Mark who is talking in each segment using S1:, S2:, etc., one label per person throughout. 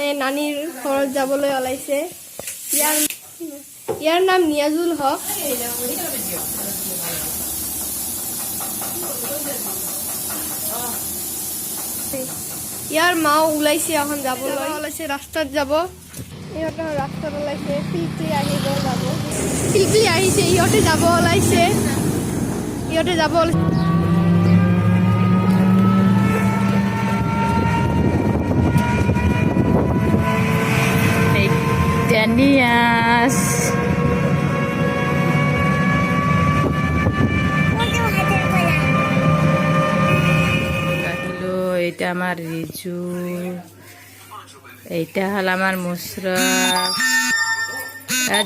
S1: মানে নানিৰ ঘৰত যাবলৈ ওলাইছে। ইয়াৰ নাম নিয়াজুল হক। ইয়াৰ মাও ওলাইছে এখন যাবলৈ ওলাইছে, ৰাস্তাত যাব। ইহঁতে ৰাস্তাত ওলাইছে, পিলপিলি আহিব যাব, পিলপিলি আহিছে, ইহঁতে যাব ওলাইছে, ইহঁতে যাব ওলাইছে।
S2: Danias. Hello, এটা আমার রিজু, এইটা হল আমার মুশরাফ।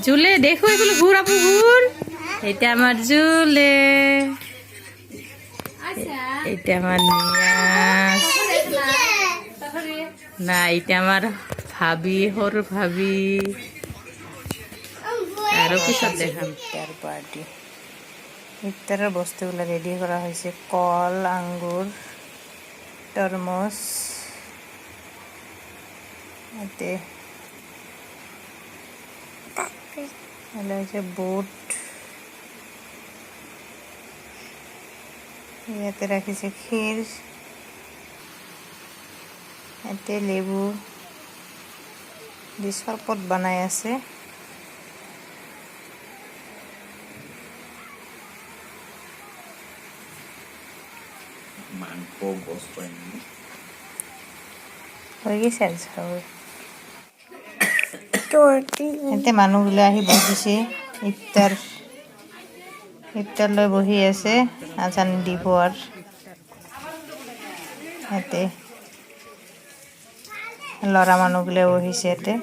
S2: জুলে দেখো এগুলো ঘুর আপু ঘুর। এটা আমার জুলে, এটা আমার নিয়াস, না এটা আমার ভাবি, হর ভাবি। আরো পিছত দেখাম। ইফতার পার্টি, ইফতারের বস্তুগুলো রেডি করা হয়েছে। কল, আঙ্গুর, তরমুজ, এতে হচ্ছে বুট, ইয়াতে রাখিছে ক্ষীর, এতে লেবু দিয়ে শরবত বানাই আছে। হয়ে গেছে এতে মানুহগুলো আহি বহিছে, ইফতার লৈ বহি আছে, আজান দিব। আর এতে ল'ৰা মানুহগুলো বহিছে। এতে